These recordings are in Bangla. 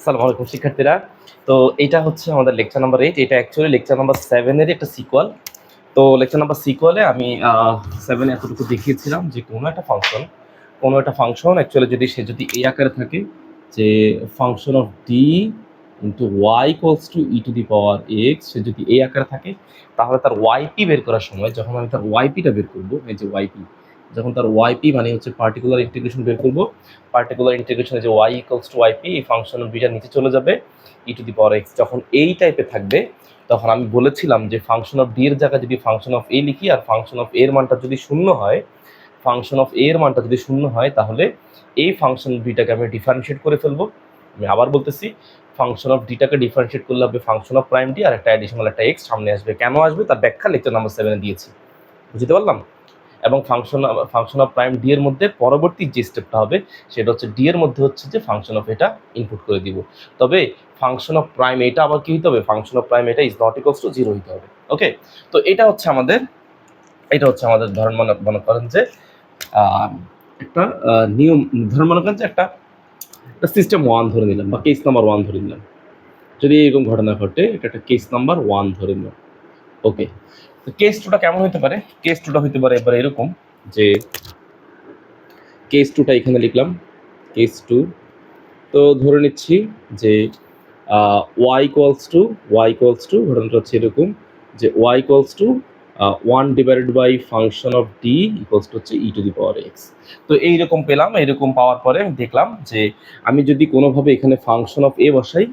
আসসালামু আলাইকুম শিক্ষার্থীরা। তো এটা হচ্ছে আমাদের লেকচার নাম্বার 8। এটা অ্যাকচুয়ালি লেকচার নাম্বার 7 এর একটা সিকুয়াল। তো লেকচার নাম্বার সিকুয়ালে আমি 7 এতটুকু দেখিয়েছিলাম যে কোনো একটা ফাংশন অ্যাকচুয়ালি যদি এই আকারে থাকে যে function of D into Y equals to E to the power X, সে যদি এই আকারে থাকে তাহলে তার ওয়াইপি বের করার সময় যখন আমি তার ওয়াইপিটা বের করবো, এই যে ওয়াইপি, যখন তার ওয়াইপি মানে হচ্ছে পার্টিকুলার ইন্টিগ্রেশন বের করবো, পার্টিকুলার ইন্টিগ্রেশনে যে ওয়াই ইকুয়ালস টু ওয়াইপি, এই ফাংশনের বিটা নিচে চলে যাবে ই টু দি পাওয়ার এক্স। যখন এই টাইপে থাকবে তখন আমি বলেছিলাম যে ফাংশন অফ ডি এর জায়গায় যদি ফাংশন অফ এ লিখি আর ফাংশন অফ এর মানটা যদি শূন্য হয়, তাহলে এই ফাংশন ডিটাকে আমি ডিফারেন্সিয়েট করে ফেলবো। আমি আবার বলতেছি, ফাংশন অফ ডিটাকে ডিফারেন্সিয়েট করলে হবে ফাংশন অফ প্রাইম ডি আর একটা অ্যাডিশনাল একটা এক্স সামনে আসবে। কেন আসবে তার ব্যাখ্যা লেকচার নাম্বার 7 দিয়েছি, বুঝতে পারলাম? এবং ফাংশন অফ প্রাইম ডি এর মধ্যে পরবর্তী যে স্টেপটা হবে সেটা হচ্ছে ডি এর মধ্যে হচ্ছে যে ফাংশন অফ এটা ইনপুট করে দিব। তবে ফাংশন অফ প্রাইম এটা আবার কি হতে হবে, ফাংশন অফ প্রাইম এটা ইজ নট ইকুয়ালস টু 0 হতে হবে। ওকে, তো এটা হচ্ছে আমাদের ধরন মনে করেন যে একটা নিয়ম, ধরন মনে করেন যে একটা সিস্টেম 1 ধরে নিলাম বা কেস নাম্বার 1 ধরে নিলাম। যদি এরকম ঘটনা ঘটে, এটা একটা কেস নাম্বার 1 ধরে নিলাম। ওকে, তো কেস 2টা কেমন হতে পারে? কেস 2টা হতে পারে এবার এরকম যে কেস 2টা এখানে লিখলাম কেস 2। তো ধরে নিচ্ছি যে ওয়াই ইকুয়ালস টু ঘটনাটা হচ্ছে এরকম যে y equals to 1 divided by function of D equals to হচ্ছে e to the power x. তো এইরকম পেলাম। এরকম পাওয়ার পরে আমি দেখলাম যে আমি যদি কোনোভাবে এখানে ফাংশন অফ এ বসাই,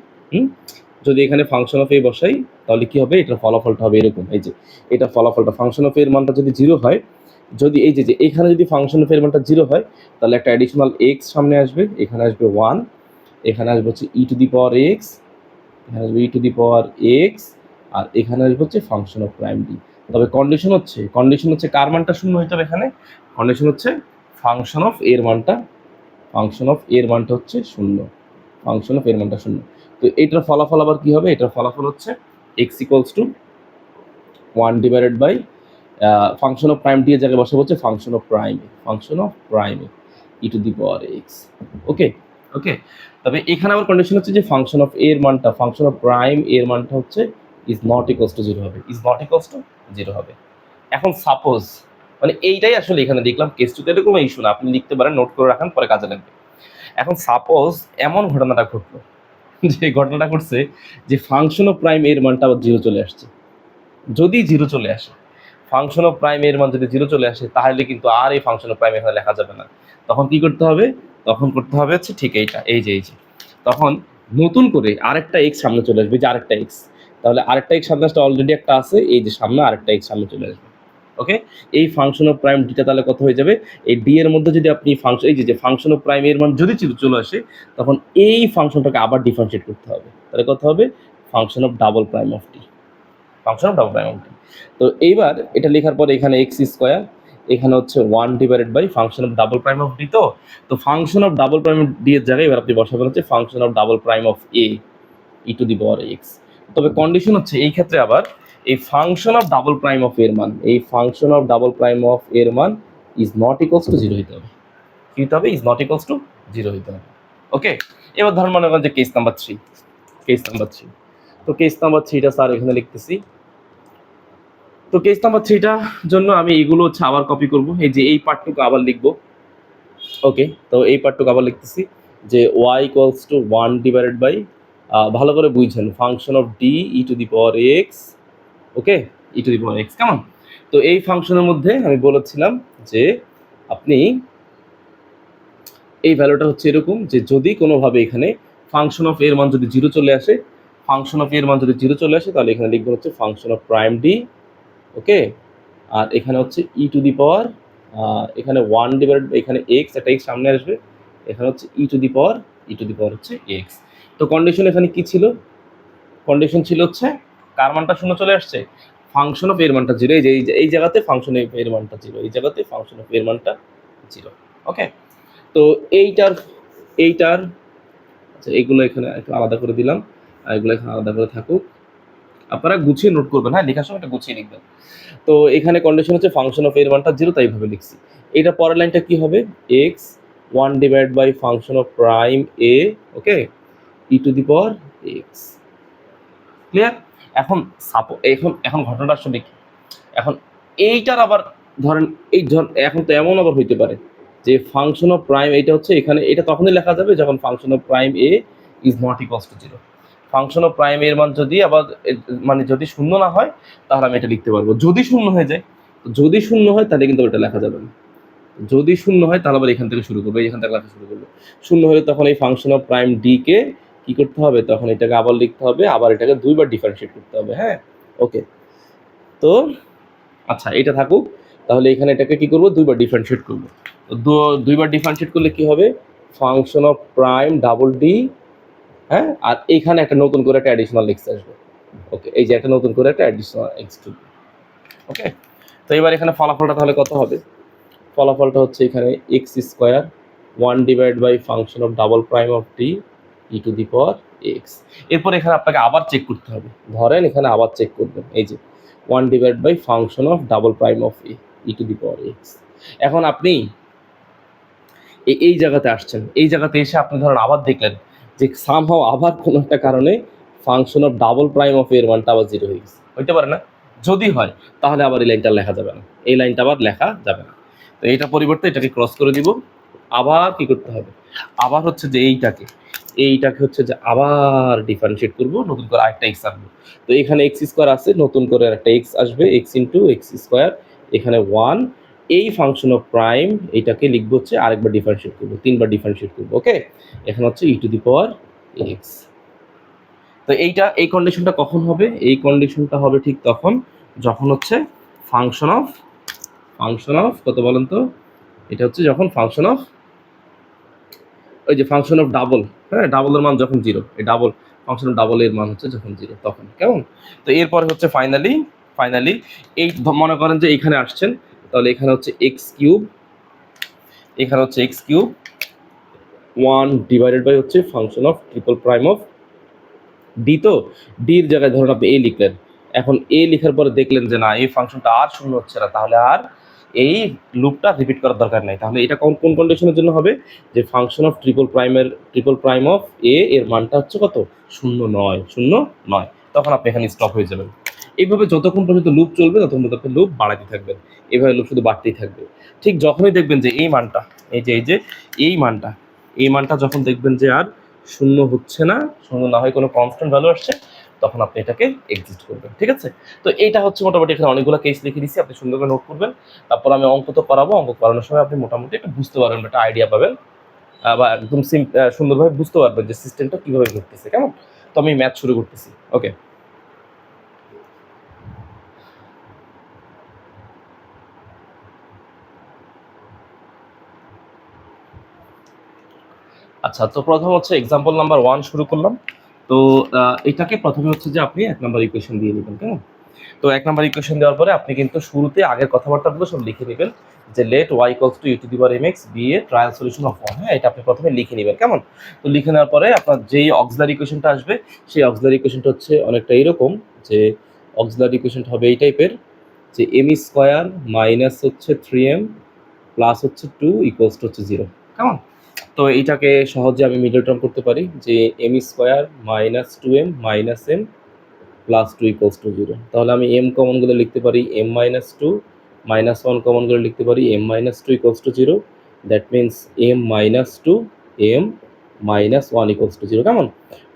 যদি এখানে ফাংশন অফ এ বসাই তাহলে কি হবে, এটার ফলাফলটা হবে এরকম। এই যে এটা ফলাফলটা, ফাংশন অফ এর মানটা যদি 0 হয়, যদি এই যে এখানে যদি ফাংশন অফ এর মানটা 0 হয় তাহলে একটা অ্যাডিশনাল এক্স সামনে আসবে, এখানে আসবে 1, এখানে আসবে হচ্ছে e to the power x, এখানে আসবে ই টু দি পাওয়ার এক্স, আর এখানে আসবে হচ্ছে ফাংশন অফ প্রাইম ডি। তবে কন্ডিশন হচ্ছে কার মানটা শূন্য হতে হবে এখানে, কন্ডিশন হচ্ছে ফাংশন অফ এর মানটা হচ্ছে শূন্য, ফাংশন অফ এর মানটা শূন্য। তো এটার ফলাফল আবার কি হবে, এটার ফলাফল হচ্ছে x equals to 1 divided by function of prime D এর জায়গায় বসে হচ্ছে ফাংশন অফ প্রাইমে ই টু দি পাওয়ার এক্স। ওকে, তবে এখানে আবার কন্ডিশন হচ্ছে যে ফাংশন অফ প্রাইম এর মানটা হচ্ছে ইজ নট ইকুয়ালস টু 0 হবে। এখন সাপোজ, মানে এইটাই আসলে এখানে দেখলাম কেস 2 তে এরকম ইস্যু না, আপনি লিখতে পারেন, নোট করে রাখেন, পরে কাজে লাগবে। এখন সাপোজ এমন ঘটনাটা ঘটলো, যে ঘটনাটা ঘটছে যে ফাংশন অফ প্রাইম এর মানটা আবার 0 চলে আসছে। যদি 0 চলে আসে, ফাংশন অফ প্রাইম এর মান যদি 0 চলে আসে, তাহলে কিন্তু আর এই ফাংশন অফ প্রাইম এখানে লেখা যাবে না। তখন কি করতে হবে, হচ্ছে ঠিক এইটা, এই যে তখন নতুন করে আরেকটা এক্স সামনে চলে আসবে, যে আরেকটা এক্স, তাহলে আরেকটা এক্স সামনে আসলে অলরেডি একটা আছে, এই যে সামনে আরেকটা এক্স সামনে চলে আসবে। ওকে, এই ফাংশন অফ প্রাইম ডিটা তাহলে কত হয়ে যাবে, এই ডি এর মধ্যে যদি আপনি এই যে ফাংশন অফ প্রাইম এর মান যদি চলে আসে, তখন এই ফাংশনটাকে আবার ডিফারেন্সিয়েট করতে হবে। তাহলে কত হবে, function of double prime of D. তো এইবার এটা লেখার পরে এখানে এক্স স্কোয়ার, এখানে হচ্ছে 1 divided by function of double prime of D. তো function of double prime of D এর জায়গায় এবার আপনি বসাবেন হচ্ছে function of double prime of A E to the power x. তবে কন্ডিশন হচ্ছে এই ক্ষেত্রে আবার এই function of double prime of এর মান, ইজ নট ইকুয়ালস টু 0 হতে হবে। কি হতে হবে, ইজ নট ইকুয়ালস টু 0 হতে হবে। ওকে, এবার ধরুন মনে করেন যে কেস নাম্বার 3। তো কেস নাম্বার 3টা স্যার এখানে লিখতেছি। তো কেস নাম্বার 3টার জন্য আমি এগুলো হচ্ছে আবার কপি করব, এই যে এই পার্টটুকু আবার লিখব। ওকে, তো এই পার্টটুকু আবার লিখতেছি যে y equals to 1 divided by, ভালো করে বুঝছেন, function of D e to the power x. Okay, e to the power x, কেমন? তো এই ফাংশনের মধ্যে আমি বলেছিলাম যে আপনি এই ভ্যালুটা হচ্ছে এরকম যে যদি কোনোভাবে এখানে ফাংশন অফ এর মান যদি 0 চলে আসে, তাহলে এখানে লিখবেন হচ্ছে ফাংশন অফ প্রাইম ডি। ওকে, আর এখানে হচ্ছে ই টু দি পাওয়ার, এখানে 1 ডিভাইডেড, এখানে এক্স, একটা এক্স সামনে আসবে, এখানে হচ্ছে ই টু দি পাওয়ার হচ্ছে এক্স। তো কন্ডিশন এখানে কি ছিল, কন্ডিশন ছিল হচ্ছে কার মানটা শূন্য চলে আসছে, ফাংশন অফ এর মানটা 0, এই জায়গাতে ফাংশন অফ এর মানটা 0, ওকে, তো এইটার আচ্ছা এইগুলো এখানে একটু আলাদা করে দিলাম, আর এগুলো এখানে আলাদা করে থাকুক, আপনারা গুছিয়ে নোট করবেন, হ্যাঁ, লেখার সময় একটা গুছিয়ে লিখবেন। তো এখানে কন্ডিশন হচ্ছে ফাংশন অফ এর মানটা 0, তাই ভাবে লিখছি। এটা পরের লাইনটা কি হবে, x 1 divide by function of prime A. Okay, e to the power x. Clear? এখন এখন ঘটনাটা আসলে কি, এখন এইটার আবার ধরেন এখন তো এমন আবার হইতে পারে যে ফাংশন অফ প্রাইম এইটা হচ্ছে এখানে, এটা তখনই লেখা যাবে যখন function of prime A is not equals to zero. Function of prime এর মান যদি আবার মানে যদি শূন্য না হয় তাহলে আমি এটা লিখতে পারবো। যদি শূন্য হয়ে যায়, যদি শূন্য হয় তাহলে কিন্তু এটা লেখা যাবে না। যদি শূন্য হয় তাহলে আবার এখান থেকে শুরু করবো, এখান থেকে লেখা শুরু করবো। শূন্য হলে তখন এই ফাংশন অফ প্রাইম ডি কে কি করতে হবে, তখন এটাকে আবার লিখতে হবে, আবার এটাকে দুইবার ডিফারেন্সিয়েট করতে হবে। হ্যাঁ, ওকে। তো আচ্ছা, এটা থাকুক। তাহলে এখানে এটাকে কি করবো, দুইবার ডিফারেন্সিয়েট করবো। দুইবার ডিফারেন্সিয়েট করলে কি হবে, function of prime double D. হ্যাঁ, আর এইখানে একটা নতুন করে একটা অ্যাডিশনাল এক্স আসবে। ওকে, এই যে একটা নতুন করে একটা অ্যাডিশনাল এক্স টুলবে। ওকে, তো এবার এখানে ফলাফলটা তাহলে কত হবে, ফলাফলটা হচ্ছে এখানে x square 1 / function of double prime of T E to the power x. এরপর এখানে আপনাকে আবার চেক করতে হবে, ধরেন এখানে আবার চেক করবেন, এই যে 1 / function of double prime of A E to the power x. এখন আপনি এই জায়গাতে আসছেন, এই জায়গাতে এসে আপনি ধরেন আবার দেখলেন যে সামহাও আবার কোনো একটা কারণে function of double prime of এর মানটা আবার জিরো হয়ে গেছে, হইতে পারে না? যদি হয় তাহলে আবার এই লাইনটা লেখা যাবে না, এই লাইনটা আবার লেখা যাবে না। তো এইটা পরিবর্তে এটাকে ক্রস করে দিব। আবার কি করতে হবে, আবার হচ্ছে যে এইটাকে হচ্ছে যে আবার ডিফারেন্সিয়েট করবো, নতুন করে আরেকটা এক্স আসবে। তো এখানে এক্স স্কোয়ার আছে, নতুন করে একটা এক্স আসবে, এক্স ইন্টু এক্স স্কোয়ার, এখানে 1। এই ফাংশন অফ প্রাইম এটাকে লিখবো হচ্ছে আরেকবার ডিফারেন্সিয়েট করবো, তিনবার ডিফারেন্সিয়েট করবো। ওকে, এখানে হচ্ছে e to the power x. তো এই কন্ডিশনটা কখন হবে, এই কন্ডিশনটা হবে ঠিক তখন যখন হচ্ছে ফাংশন অফ কত বলেন তো, এটা হচ্ছে যখন ফাংশন অফ ওই যে ফাংশন অফ ডাবল, হ্যাঁ, ডাবলের মান যখন জিরো, এই ফাংশন অফ ডাবল এর মান হচ্ছে যখন জিরো, তখন। কেমন? তো এরপরে হচ্ছে ফাইনালি এই মনে করেন যে এইখানে আসছেন, তাহলে এখানে হচ্ছে এক্স কিউব, এখানে হচ্ছে এক্স কিউব 1 / হচ্ছে function of triple prime of D. তো ডির জায়গায় ধরুন আপনি এ লিখলেন, এখন এ লিখার পরে দেখলেন যে না এই ফাংশনটা আর শূন্য হচ্ছে না, তাহলে আর এই লুপটা রিপিট করার দরকার নেই। তাহলে এটা কোন কন্ডিশনের জন্য হবে, যে function of triple prime of A এর মানটা হচ্ছে কত, 0 নয়, তখন আপনি এখানে স্টপ হয়ে যাবেন। এইভাবে যতক্ষণ পর্যন্ত লুপ চলবে ততক্ষণ পর্যন্ত লুপ বাড়াতে থাকবেন, এইভাবে লুপ শুধু বাড়তেই থাকবে। ঠিক যখনই দেখবেন যে এই মানটা, এই মানটা যখন দেখবেন যে আর শূন্য হচ্ছে না, শূন্য না হয় কোনো কনস্ট্যান্ট ভ্যালু আসছে, তখন আপনি এটাকে এক্সিস্ট করবেন। ঠিক আছে? তো এইটা হচ্ছে মোটামুটি এখানে অনেকগুলো কেস লিখে দিচ্ছি, আপনি সুন্দর করে নোট করবেন। তারপর আমি অঙ্ক তো করাবো, অঙ্ক করানোর সময় আপনি মোটামুটি একটু বুঝতে পারবেন, একটা আইডিয়া পাবেন, বা একদম সুন্দরভাবে বুঝতে পারবেন যে সিস্টেমটা কীভাবে ঘটতেছে। কেমন? তো আমি ম্যাথ শুরু করতেছি। ওকে, আচ্ছা, তো প্রথম হচ্ছে এক্সাম্পল নাম্বার 1 শুরু করলাম। তো এটাকে প্রথমে হচ্ছে যে আপনি 1 নাম্বার ইকুয়েশন দিয়ে নেবেন। কেমন? তো 1 নাম্বার ইকুয়েশন দেওয়ার পরে আপনি কিন্তু শুরুতে আগের কথাবার্তাগুলো সব লিখে নেবেন, যে let y = e to the power mx be a trial solution of 1। হ্যাঁ, এটা আপনি প্রথমে লিখে নেবেন। কেমন? তো লিখে নেওয়ার পরে আপনার যেই অক্সিলারি ইকুয়েশনটা আসবে, সেই অক্সিলারি ইকুয়েশনটা হচ্ছে অনেকটা এরকম, যে অক্সিলারি ইকুয়েশনটা হবে এই টাইপের, যে m² মাইনাস হচ্ছে 3m প্লাস হচ্ছে 2 = হচ্ছে 0। কেমন? তো এইটাকে সহজে আমি মিডল টার্ম করতে পারি, যে m² minus 2m minus m plus 2 = 0। তাহলে আমি m কমনগুলো লিখতে পারি m-2, -1 কমনগুলো লিখতে পারি m-2 = 0। That means m-2 m-1 = 0। কেমন?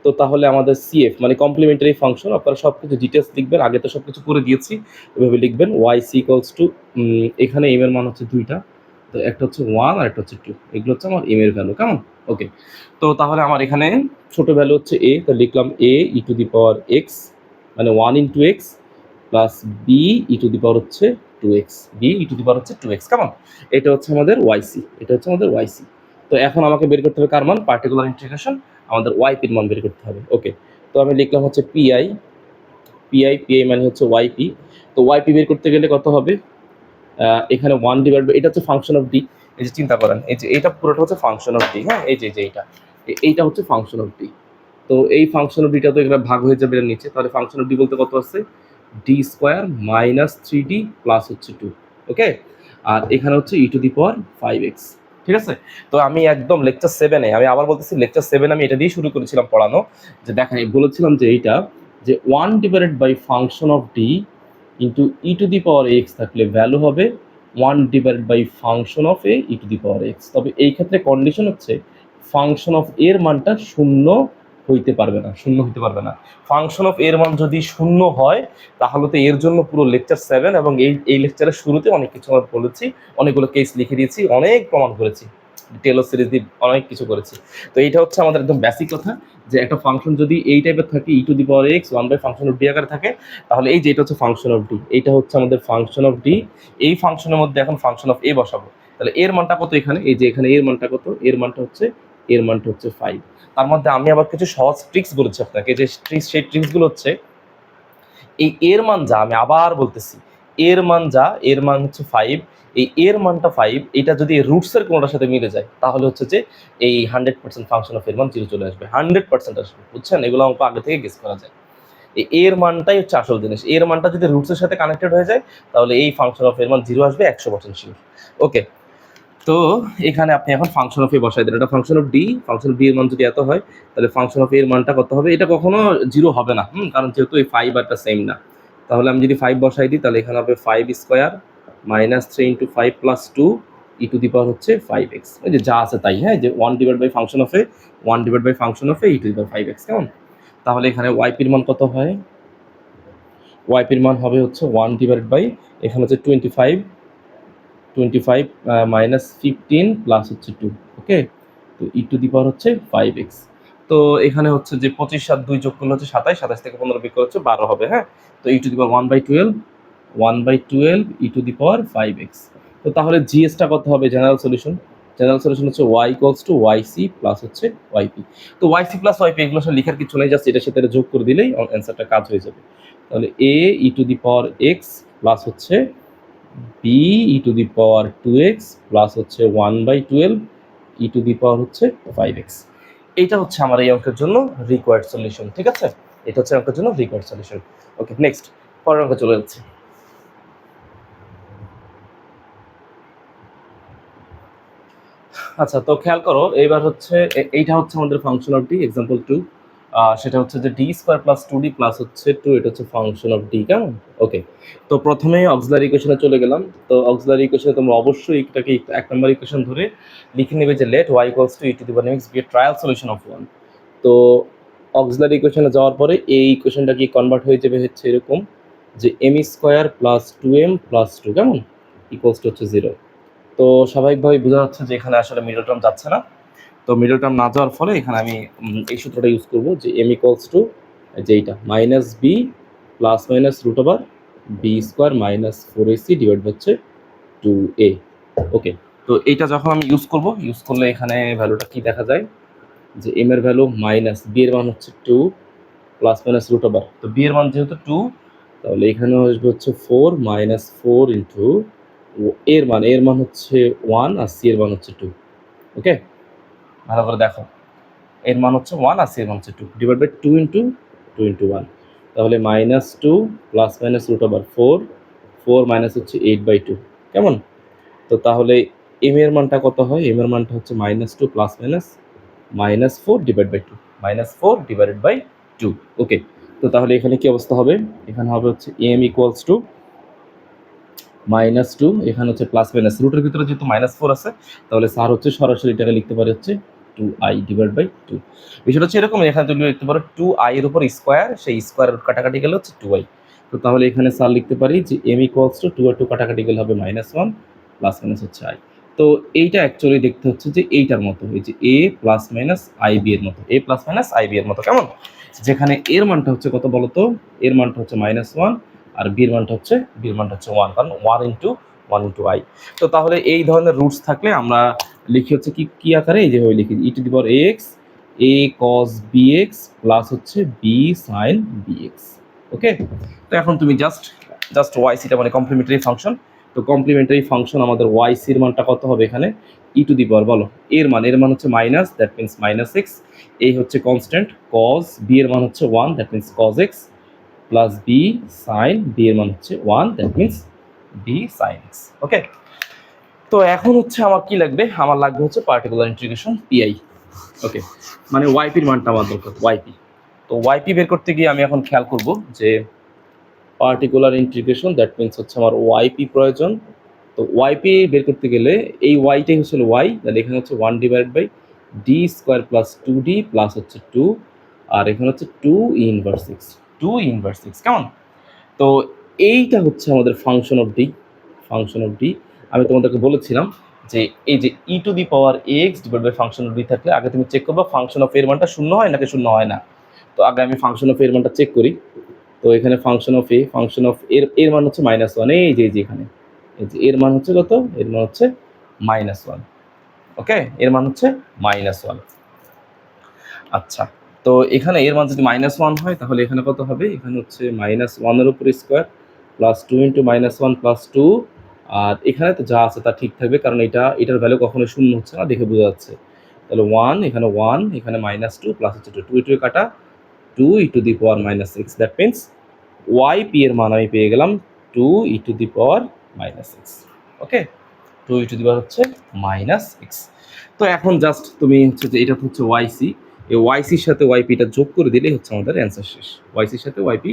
তো তাহলে আমাদের CF মানে কমপ্লিমেন্টারি ফাংশন, আপনারা সব কিছু ডিটেলস লিখবেন, আগে তো সব কিছু করে দিয়েছি, এভাবে লিখবেন yc = এখানে m এর মান হচ্ছে দুইটা, তো একটা হচ্ছে 1 আর একটা হচ্ছে 2, এগুলো হচ্ছে আমার m এর ভ্যালু। কেমন? ওকে, তো তাহলে আমার এখানে ছোট ভ্যালু হচ্ছে a, তো লিখলাম a e to the power x মানে 1 × x plus b e to the power হচ্ছে 2x, b e to the power হচ্ছে 2x। কেমন? এটা হচ্ছে আমাদের yc, এটা হচ্ছে আমাদের yc। তো এখন আমাকে বের করতে হবে কার মান, পার্টিকুলার ইন্টিগ্রেশন, আমাদের yp এর মান বের করতে হবে। ওকে, তো আমি লিখলাম হচ্ছে pi মানে হচ্ছে yp। তো yp বের করতে গেলে কত হবে, এখানে 1 এটা হচ্ছে ফাংশন অফ ডি। এই যে চিন্তা করেন, এই যে এটা পুরোটা হচ্ছে ফাংশন অফ ডি। হ্যাঁ, এই যে এইটা হচ্ছে ফাংশন অফ ডি। তো এই ফাংশন অফ ডিটা তো এখানে ভাগ হয়ে যাবে এর নিচে, তাহলে ফাংশন অফ ডি বলতে কত আছে, d² - 3d প্লাস হচ্ছে 2। ওকে, আর এখানে হচ্ছে e to the power 5x। ঠিক আছে। তো আমি একদম লেকচার 7-এ, আমি আবার বলতেছি লেকচার 7 আমি এটা দিয়ে শুরু করেছিলাম পড়ানো, যে দেখেন বলেছিলাম যে এইটা যে 1 divided by function of D into e to the power x থাকলে ভ্যালু হবে 1 divided by function of A E to the power x. তবে এই ক্ষেত্রে কন্ডিশন হচ্ছে ফাংশন অফ এর মানটা শূন্য হইতে পারবে না, শূন্য হইতে পারবে না। ফাংশন অফ এর মান যদি শূন্য হয় তাহলে তো এর জন্য পুরো লেকচার 7 এবং এই লেকচারের শুরুতে অনেক কিছু আমরা বলেছি, অনেকগুলো কেস লিখে দিয়েছি, অনেক প্রমাণ করেছি, টেলর সিরিজ দিয়ে অনেক কিছু করেছি। তো এইটা হচ্ছে আমাদের একদম বেসিক কথা, যে একটা ফাংশন যদি এই টাইপের থাকে E to the power X 1 by function of D আকারে থাকে, তাহলে এই যে এটা হচ্ছে ফাংশন অফ ডি, এইটা হচ্ছে আমাদের ফাংশন অফ ডি। এই ফাংশনের মধ্যে এখন ফাংশন অফ এ বসাবো, তাহলে এর মানটা কত এখানে, এই যে এখানে এর মানটা কত, এর মানটা হচ্ছে 5। তার মধ্যে আমি আবার কিছু সহজ ট্রিক্স বলেছি আপনাকে, যে ট্রিক্স, সেই ট্রিক্সগুলো হচ্ছে এই এর মান যা, আমি আবার বলতেছি এর মান যা, এর মান হচ্ছে 5, এই এর মানটা 5, এটা যদি রুটসের কোনোটার সাথে মিলে যায় তাহলে হচ্ছে যে এই 100% ফাংশন অফ এর মান 0 চলে আসবে, 100% আসবে, বুঝছেন? এগুলো অঙ্ক আগে থেকে গেস করা যায়। এই এর মানটাই হচ্ছে আসল জিনিস, এর মানটা যদি রুটসের সাথে কানেক্টেড হয়ে যায় তাহলে এই ফাংশন অফ এর মান 0 আসবে 100% শিওর। ওকে, তো এখানে আপনি এখন ফাংশন অফ এ বসাই দেন, এটা function of D, function of D এর মান যদি এত হয় তাহলে ফাংশন অফ এর মানটা কত হবে, এটা কখনো 0 হবে না, কারণ যেহেতু এই 5 আর সেম না। তাহলে আমি যদি 5 বসাই দিই তাহলে এখানে হবে 5 square minus 3 into 5 plus 2 E to the power হচ্ছে 5x, এই যে যা আছে তাই, হ্যাঁ, যে 1 divide by function of A, 1 divide by function of A E to the power 5x, কেমন? তাহলে এখানে ওয়াইপির মান কত হয়, ওয়াইপির মান হবে হচ্ছে 1 ডিভাইড বাই, এখানে হচ্ছে 25 মাইনাস 15 প্লাস হচ্ছে 2, ওকে। তো ই টু দি পাওয়ার হচ্ছে 5x। তো এখানে হচ্ছে যে 25 আর 2 যোগ করলে হচ্ছে 27, 27 থেকে 15 বিয়োগ করলে হচ্ছে 12 হবে, হ্যাঁ। তো ই to the power 1/12 E to the power 5x। তো তাহলে জিএসটা কত হবে, জেনারেল সলিউশন, জেনারেল সলিউশন হচ্ছে y equals two yc plus হচ্ছে yp। তো yc প্লাস yp এগুলো আসলে লেখার কিছু নেই, জাস্ট এটার সাথে এটা যোগ করে দিলেই অ্যান্সারটা কাজ হয়ে যাবে। তাহলে a E to the power x plus হচ্ছে b E to the power 2x plus হচ্ছে 1/12 ই টু দি পাওয়ার হচ্ছে 5x। এইটা হচ্ছে আমার এই অঙ্কের জন্য রিকোয়ার্ড সলিউশন, ঠিক আছে? এটা হচ্ছে অঙ্কের জন্য রিকোয়ার্ড সলিউশন। ওকে, নেক্সট পরের অঙ্কে চলে যাচ্ছে। আচ্ছা, তো খেয়াল করো এবার হচ্ছে এইটা হচ্ছে আমাদের ফাংশন অফ ডি, এক্সাম্পল 2, সেটা হচ্ছে যে D square plus 2d plus হচ্ছে 2, এটা হচ্ছে ফাংশন অফ ডি, কেমন? ওকে, তো প্রথমে অক্সিলারি ইকুয়েশনে চলে গেলাম। তো অক্সিলারি ইকুয়েশনে তোমরা অবশ্যই এটাকে 1 নম্বর ইকুয়েশন ধরে লিখে নেবে যে let y equals to E to the power x be a trial solution of 1। তো অক্সিলারি ইকুয়েশনে যাওয়ার পরে এই ইকুয়েশনটা কি কনভার্ট হয়ে যাবে হচ্ছে এরকম, যে M square plus 2m plus 2, কেমন, ইকুয়ালস টু হচ্ছে 0। তো স্বাভাবিকভাবে বোঝা যাচ্ছে যে এখানে আসলে মিডল টার্ম যাচ্ছে না। তো মিডল টার্ম না যাওয়ার ফলে এখানে আমি এই সূত্রটা ইউজ করবো, যে এম ইকুয়ালস টু যেইটা minus b plus minus root over b square minus 4ac divide হচ্ছে 2a। ওকে, তো এইটা যখন আমি ইউজ করলে এখানে ভ্যালুটা কি দেখা যায়, যে এম এর ভ্যালু মাইনাস, বি এর মান হচ্ছে 2 প্লাস মাইনাস রুট ওভার, তো বি এর মান যেহেতু 2 তাহলে এখানে আসবে হচ্ছে 4 মাইনাস 4 ইন্টু এর মান হচ্ছে 1 আর সি এর মান হচ্ছে 2। ওকে, ভালো করে দেখো, এর মান হচ্ছে 1 আর সি এর মান হচ্ছে 2 ডিভাইড বাই 2 ইন্টু 1, তাহলে minus 2 plus minus root over 4 minus হচ্ছে 8/2, কেমন? তো তাহলে এম এর মানটা কত হয়, এম এর মানটা হচ্ছে -2 plus minus 4 divide by 2, -4 divided by 2। Okay, তো তাহলে এখানে কি অবস্থা হবে, এখানে হবে হচ্ছে এম ইকুয়ালস টু -2, এখানে হচ্ছে প্লাস মাইনাস রুটের ভিতরে যেহেতু -4 আছে তাহলে স্যার হচ্ছে সরাসরি এটাকে লিখতে পারে হচ্ছে 2i ডিভাইড বাই 2। বিষয়টা হচ্ছে এরকম, এখানে তুমি লিখতে পারো 2i এর উপর স্কোয়ার, সেই স্কোয়ার রুট কাটাকাটি গেলে হচ্ছে 2i। তো তাহলে এখানে স্যার লিখতে পারি যে m ইকুয়ালস টু 2 আর 2 কাটাকাটি গেলে হবে -1 প্লাস মাইনাস হচ্ছে i। তো এইটা অ্যাকচুয়ালি দেখতে হচ্ছে যে এইটার মতো, এই যে a প্লাস মাইনাস ib এর মতো, a প্লাস মাইনাস ib এর মতো, কেমন? যেখানে এর মানটা হচ্ছে কত বলো তো, এর মানটা হচ্ছে -1 আর বির মানটা হচ্ছে 1, কারণ 1 ইন্টু i। তো তাহলে এই ধরনের রুটস থাকলে আমরা লিখি হচ্ছে কি আকারে, এই যেভাবে লিখি e to the power ax a cos bx plus হচ্ছে b sin bx। ওকে, তো এখন তুমি জাস্ট yc-টা মানে কমপ্লিমেন্টারি ফাংশন, তো কমপ্লিমেন্টারি ফাংশন আমাদের yc এর মানটা কত হবে এখানে, ই টু দি পাওয়ার বলো, এর মান হচ্ছে মাইনাস, দ্যাট মিনস -x, এই হচ্ছে কনস্ট্যান্ট, cos b এর মান হচ্ছে 1, that means cos x plus b sine, b এর মান হচ্ছে 1, that means b sine x. Okay, তো এখন হচ্ছে আমার কি লাগবে, আমার লাগবে হচ্ছে পার্টিকুলার ইন্টিগ্রেশন পিআই। ওকে, মানে ওয়াইপির মানটা আমার দরকার, ওয়াইপি। তো ওয়াইপি বের করতে গিয়ে আমি এখন খেয়াল করব যে পার্টিকুলার ইন্টিগ্রেশন, দ্যাট মিনস হচ্ছে আমার ওয়াইপি প্রয়োজন। তো ওয়াইপি বের করতে গেলে এই ওয়াইটাই হচ্ছে ওয়াই, তাহলে এখানে হচ্ছে 1/d² প্লাস 2d প্লাস হচ্ছে 2, আর এখানে হচ্ছে 2 ইনভার্স 6 কেমন। তো এইটা হচ্ছে আমাদের function of D. Function of D আমি তোমাদেরকে বলেছিলাম যে এই যে e⁴x divide by function of D থাকলে আগে তুমি চেক করবা ফাংশন অফ এর মানটা শূন্য হয় নাকি শূন্য হয় না। তো আগে আমি ফাংশন অফ এর মানটা চেক করি। তো এখানে ফাংশন অফ এর মান হচ্ছে -1, এই যে এখানে এই যে এর মান হচ্ছে কত, এর মান হচ্ছে -1। ওকে, এর মান হচ্ছে -1। আচ্ছা, তো এখানে এর মান যদি -1 হয় তাহলে এখানে কত হবে, এখানে হচ্ছে -1 এর উপর স্কোয়ার প্লাস 2 × -1 প্লাস 2, আর এখানে তো যা আছে তা ঠিক থাকবে কারণ এটার ভ্যালু কখনোই শূন্য হচ্ছে না, দেখে বোঝা যাচ্ছে। তাহলে 1, এখানে 1, এখানে -2 প্লাস হচ্ছে 2 2 কাটা 2e⁻−6, দ্যাট মিনস ওয়াইপি এর মান আমি পেয়ে গেলাম 2e⁻−6। ওকে, 2e হচ্ছে -6। তো এখন জাস্ট তুমি হচ্ছে যে এটা হচ্ছে ওয়াইসি, এই ওয়াইসির সাথে ওয়াইপিটা যোগ করে দিলেই হচ্ছে আমাদের অ্যান্সার শেষ। ওয়াইসির সাথে ওয়াইপি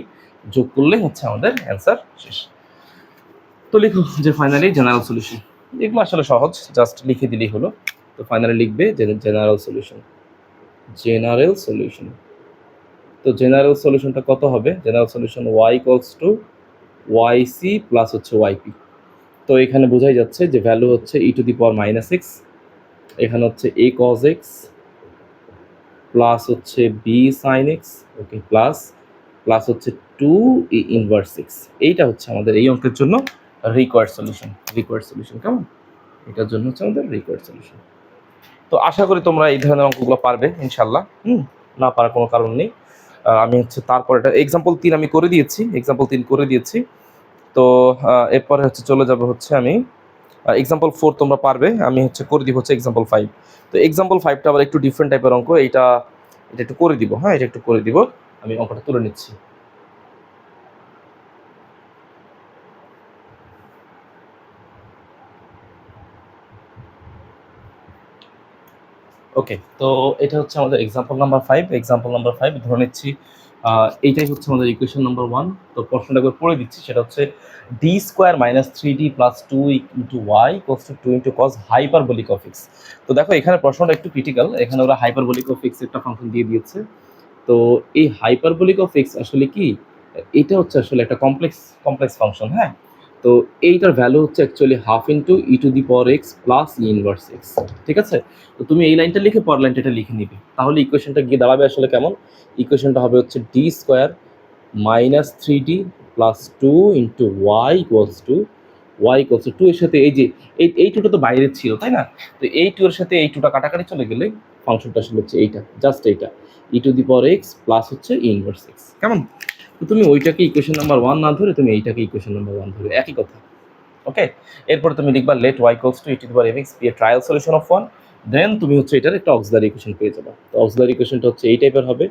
যোগ করলে হচ্ছে আমাদের অ্যান্সার শেষ। তো লিখো যে ফাইনালি জেনারেল সলিউশন। এগুলো আসলে সহজ, জাস্ট লিখে দিলেই হলো। তো ফাইনালি লিখবে জেনারেল সলিউশন। জেনারেল সলিউশন, তো জেনারেল সলিউশনটা কত হবে, general solution y = yc plus হচ্ছে yp। তো এখানে বোঝাই যাচ্ছে যে ভ্যালু হচ্ছে e⁻−6, এখানে হচ্ছে a cos x প্লাস হচ্ছে b sin x, ওকে, প্লাস হচ্ছে 2e⁻6। এইটা হচ্ছে আমাদের এই অঙ্কের জন্য রিকোয়ার্ড সলিউশন কেমন, এটার জন্য হচ্ছে আমাদের রিকোয়ার্ড সলিউশন। তো আশা করি তোমরা এই ধরনের অঙ্কগুলো পারবে ইনশাল্লাহ, না পারার কোনো কারণ নেই। আমি হচ্ছে তারপর এটা এক্সাম্পল 3 আমি করে দিয়েছি। তো এরপরে হচ্ছে চলে যাবে হচ্ছে আমি এক্সাম্পল 4 তোমরা পারবে, আমি হচ্ছে করে দিব হচ্ছে এক্সাম্পল 5। তো এক্সাম্পল 5টা আবার একটু ডিফারেন্ট টাইপের অঙ্ক, এটা একটু করে দিব, হ্যাঁ এটা একটু করে দিব, আমি অঙ্কটা তুলে নিচ্ছি। ওকে, তো এটা হচ্ছে আমাদের এক্সাম্পল নাম্বার 5 ধরে নিচ্ছি এইটাই হচ্ছে আমাদের ইকুয়েশন নাম্বার 1। তো প্রশ্নটা একবার পড়ে দিচ্ছি, সেটা হচ্ছে d² - 3d + 2 × y = 2 × cos hyperbolic of x। তো দেখো এখানে প্রশ্নটা একটু ক্রিটিক্যাল, এখানে ওরা হাইপারবোলিক অফ x একটা ফাংশন দিয়ে দিয়েছে। তো এই হাইপারবোলিক অফ x আসলে কি, এটা হচ্ছে আসলে একটা কমপ্লেক্স ফাংশন, হ্যাঁ। তো এইটার ভ্যালু হচ্ছে অ্যাকচুয়ালি ½ e⁻x প্লাস e⁻x, ঠিক আছে। তো তুমি এই লাইনটা লিখে পরের লাইনটা এটা লিখে নিবে, তাহলে ইকুয়েশনটা গিয়ে দাঁড়াবে আসলে কেমন, ইকুয়েশনটা হবে হচ্ছে d² - 3d প্লাস 2 × y = 2 এর সাথে এই যে এই 2টা তো বাইরে ছিল তাই না, তো এই 2 এর সাথে এই 2টা কাটাকাটি চলে গেলে ফাংশনটা আসলে হচ্ছে এইটা, জাস্ট এইটা e⁻x প্লাস হচ্ছে e⁻x কেমন। তো তুমি ওইটাকে ইকুয়েশন নাম্বার 1 না ধরে তুমি এইটাকে ইকুয়েশন নাম্বার 1 ধরে, একই কথা। ওকে, এরপরে তুমি লিখবা let y = e⁻mx be a trial solution of 1, then তুমি হচ্ছে এটার একটা অক্সিলারি ইকুয়েশন পেয়ে যাবে। তো অক্সিলারি ইকুয়েশনটা হচ্ছে এই টাইপের হবে,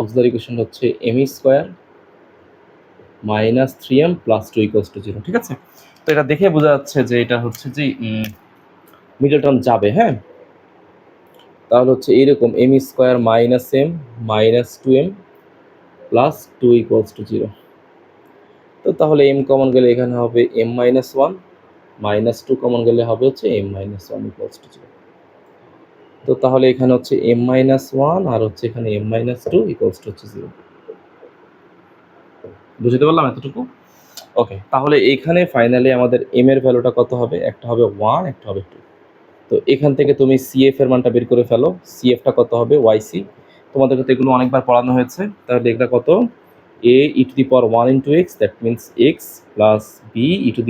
অক্সিলারি ইকুয়েশনটা হচ্ছে m² - 3m + 2 = 0, ঠিক আছে। তো এটা দেখে বোঝা যাচ্ছে যে এটা হচ্ছে যে মিডল টার্ম যাবে, হ্যাঁ। তাহলে হচ্ছে এইরকম m² - m - 2m + 2 = 0। তো তাহলে m কমন গেলে এখানে হবে m - 1, -2 কমন গেলে হবে হচ্ছে m - 1 = 0। তো তাহলে এখানে হচ্ছে m - 1 আর হচ্ছে এখানে m - 2 = 0। বুঝতে পারলাম এতটুকু। ওকে, তাহলে এখানে ফাইনালি আমাদের m এর ভ্যালুটা কত হবে, একটা হবে 1, একটা হবে 2। তো এখান থেকে তুমি CF এর মানটা বের করে ফেলো, CF টা কত হবে YC। তোমাদেরকে তো এগুলো অনেকবার পড়ানো হয়েছে, তাহলে এটা কত, a e⁻1 × x, that means x plus b e⁻2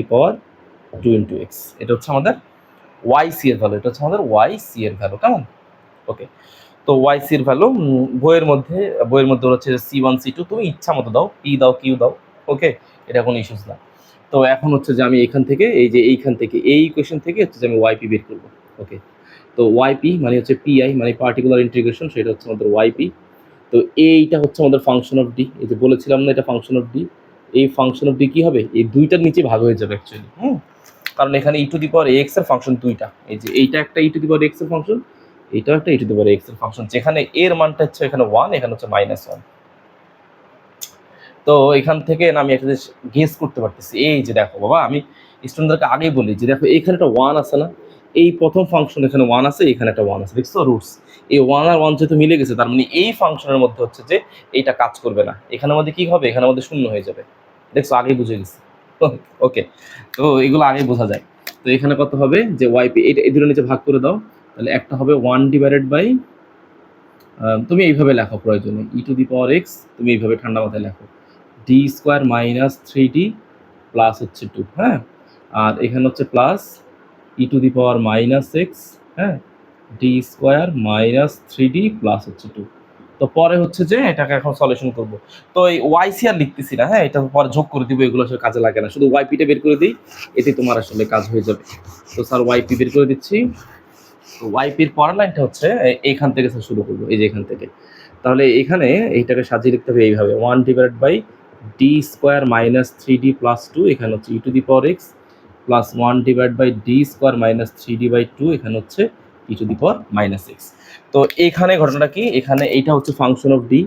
× x। এটা হচ্ছে আমাদের YC এর ভ্যালু, এটা হচ্ছে আমাদের YC এর ভ্যালু কেমন। ওকে, তো YC এর ভ্যালু বইয়ের মধ্যে হচ্ছে C1 C2, তুমি ইচ্ছা মতো দাও, P দাও Q দাও, ওকে, এটা কোনো ইস্যুস না। তো এখন হচ্ছে যে আমি এইখান থেকে এই ইকুয়েশন থেকে হচ্ছে যে আমি YP বের করবো। ওকে, তো YP মানে হচ্ছে PI মানে পার্টিকুলার ইন্টিগ্রেশন, সেটা হচ্ছে আমাদের YP। তো এইটা হচ্ছে আমাদের ফাংশন অফ ডি, এই যে বলেছিলাম না এটা ফাংশন অফ ডি, এই ফাংশন অফ ডি কি হবে, এই দুইটার নিচে ভাগ হয়ে যাবে অ্যাকচুয়ালি, কারণ এখানে ই টু দি পাওয়ার এক্স এর ফাংশন দুইটা, এই যে এইটা একটা ই টু দি পাওয়ার এক্স এর ফাংশন, এইটাও একটা ই টু দি পাওয়ার এক্স এর ফাংশন, যেখানে এর মানটা হচ্ছে এখানে 1, এখানে হচ্ছে -1। তো এখান থেকে না আমি একটা জিনিস গেস করতে পারতেছি, এই যে দেখো বাবা, আমি স্টুডেন্টদেরকে আগেই বলি যে দেখো এখানে একটা 1 আছে না, এই প্রথম ফাংশন এখানে 1 আছে, এখানে একটা 1 আছে, দেখছো রুটস, এই 1 আর 1 যেহেতু মিলে গেছে, তার মানে এই ফাংশনের মধ্যে হচ্ছে যে এইটা কাজ করবে না, এখানের মধ্যে কি হবে, এখানের মধ্যে শূন্য হয়ে যাবে, দেখছো আগেই বুঝে গেছি। ওকে, তো এগুলো আগেই বোঝা যায়। তো এখানে কত হবে যে ওয়াইপি, এটা এই দুটো নিচে ভাগ করে দাও, তাহলে একটা হবে 1 ডিভাইডেড বাই, তুমি এইভাবে লেখো প্রয়োজনে, ই টু দি পাওয়ার এক্স, তুমি এইভাবে ঠান্ডা মাথায় লেখো, D square minus 3d plus হচ্ছে 2, হ্যাঁ, আর এখানে হচ্ছে plus e to the power minus x, হ্যাঁ, d square minus 3d plus হচ্ছে 2। তো পরে হচ্ছে যে এটাকে এখন সলিউশন করব। তো এই ওয়াইসি আর লিখতেছি না, হ্যাঁ, এটা পরে যোগ করে দিব, এগুলো আসলে কাজে লাগে না, শুধু ওয়াইপিটা বের করে দিই, এতে তোমার আসলে কাজ হয়ে যাবে। তো স্যার ওয়াইপি বের করে দিচ্ছি। তো ওয়াইপির পরের লাইনটা হচ্ছে এইখান থেকে স্যার শুরু করবো, এই যে এখান থেকে। তাহলে এখানে এইটাকে সাজিয়ে লিখতে হবে এইভাবে, 1 divided by d square minus 3d plus 2, এখানে হচ্ছে e to the power x, plus 1 divide by d square minus 3d by 2, এখানে হচ্ছে e to the power minus x. তো এখানে ঘটনাটা কি, এখানে এইটা হচ্ছে ফাংশন অফ ডি,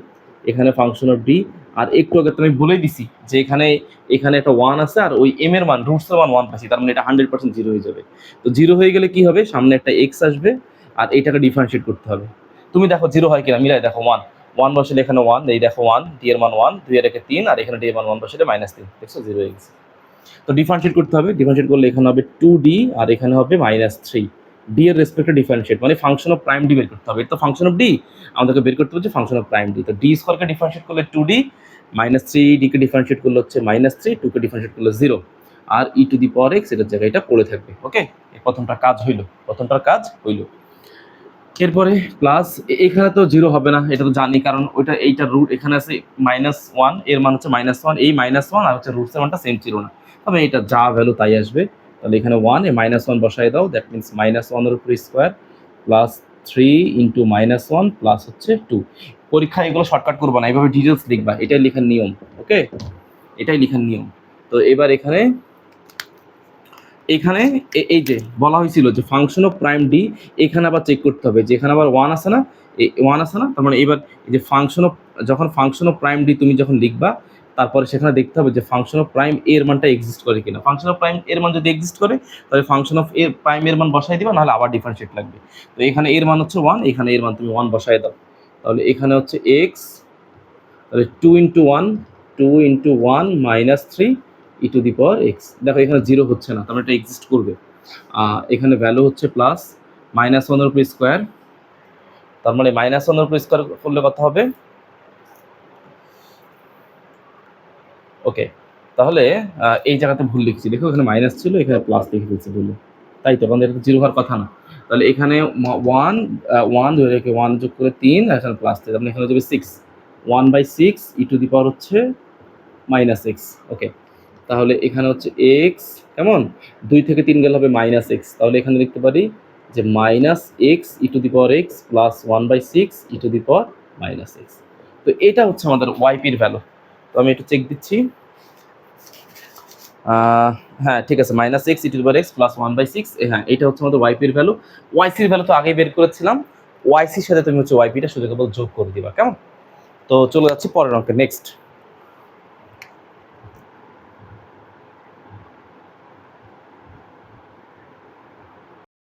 এখানে ফাংশন অফ ডি, আর একটু আগে তুমি বলেই দিছি যে এখানে একটা 1 আছে, আর ওই এম এর মান রুটসের মান 1 পাচ্ছি, তার মানে এটা 100% জিরো হয়ে যাবে। তো জিরো হয়ে গেলে কি হবে, সামনে একটা এক্স আসবে, আর এইটাকে ডিফারেন্সিয়েট করতে হবে। তুমি দেখো জিরো হয় কিনা, মিলাই দেখো, 1 বসলে এখানে 1, এই দেখো 1, ডি এর মান 1, 2 এর একে 3, আর এখানে ডি এর মান 1 বসলে -3, দেখছো জিরো হয়ে গেছে। তো ডিফারেন্সিয়েট করতে হবে, ডিফারেন্সিয়েট করলে এখানে হবে 2d, আর এখানে হবে -3, ডি এর রেসপেক্টে ডিফারেন্সিয়েট মানে ফাংশন অফ প্রাইম ডি বের করতে হবে, এটা তো ফাংশন অফ ডি, আমাদেরকে বের করতে হচ্ছে ফাংশন অফ প্রাইম ডি। তো ডি স্কোয়ারকে ডিফারেন্সিয়েট করলে 2d, -3d কে ডিফারেন্সিয়েট করলে হচ্ছে -3, 2 কে ডিফারেন্সিয়েট করলে 0, আর ই টু দি পাওয়ার এক্স এটার জায়গায় এটা পড়ে থাকবে। ওকে, এই প্রথমটার কাজ হইল। এরপরে প্লাস, এখানে তো জিরো হবে না, এটা তো জানি, কারণ ওইটা এইটা রুট এখানে আছে -1, এর মান হচ্ছে -1, এই -1 আর হচ্ছে রুটসের মানটা সেম ছিল না, তবে এটা যা ভ্যালু তাই আসবে। তাহলে এখানে 1 এ -1 বসাই দাও, দ্যাট মিনস -1 এর উপর স্কোয়ার প্লাস 3 ইন্টু -1 প্লাস হচ্ছে 2। পরীক্ষায় এগুলো শর্টকাট করবো না, এইভাবে ডিটেলস লিখবা, এটাই লেখার নিয়ম। ওকে, এটাই লেখার নিয়ম। তো এবার এখানে এই যে বলা হয়েছিল যে ফাংশন অফ প্রাইম ডি, এখানে আবার চেক করতে হবে যে এখানে আবার 1 আছে না, 1 আছে না, তার মানে এবার এই যে যখন ফাংশন অফ প্রাইম ডি তুমি যখন লিখবা, তারপরে সেখানে দেখতে হবে যে ফাংশন অফ প্রাইম এর মানটা এক্সিস্ট করে কিনা। ফাংশন অফ প্রাইম এর মান যদি এক্সিস্ট করে, তাহলে ফাংশন অফ এর প্রাইম এর মান বসাই দিবা, নাহলে আবার ডিফারেন্সিয়েট লাগবে। তো এখানে এর মান হচ্ছে 1, এখানে এর মান তুমি 1 বসাই দাও, তাহলে এখানে হচ্ছে এক্স, তাহলে 2 into 1 minus 3 E to the power x. দেখো এখানে জিরো হচ্ছে না, তাহলে এটা এক্সিস্ট করবে। এখানে ভ্যালু হচ্ছে প্লাস -1 এর উপর স্কোয়ার, তার মানে -1 এর উপর স্কোয়ার করলে কত হবে। ওকে, তাহলে এই জায়গাতে ভুল লিখছি, দেখো এখানে মাইনাস ছিল, এখানে প্লাস লিখে ফেলছি ভুলে, তাই তো, কারণ এটা তো জিরো হওয়ার কথা না। তাহলে এখানে 1 ধরে রেখে 1 যোগ করে 3, এখানে প্লাস 3, তার মানে এখানে যাবে 6, 1/6 ই টু দি পাওয়ার হচ্ছে -x। ওকে, তাহলে এখানে হচ্ছে এক্স, কেমন 2 থেকে 3 গেলে হবে -x, তাহলে এখানে লিখতে পারি যে -x E to the power x plus 1/6 E to the power -x। তো এটা হচ্ছে আমাদের ওয়াইপির ভ্যালু। তো আমি একটু চেক দিচ্ছি, হ্যাঁ ঠিক আছে, -x E to the power x plus 1/6, হ্যাঁ এটা হচ্ছে আমাদের ওয়াইপির ভ্যালু। ওয়াইসির ভ্যালু তো আগেই বের করেছিলাম, ওয়াইসির সাথে তুমি হচ্ছে ওয়াইপিটা শুধু কেবল যোগ করে দিবা, কেমন। তো চলে যাচ্ছি পরের অঙ্কে, নেক্সট।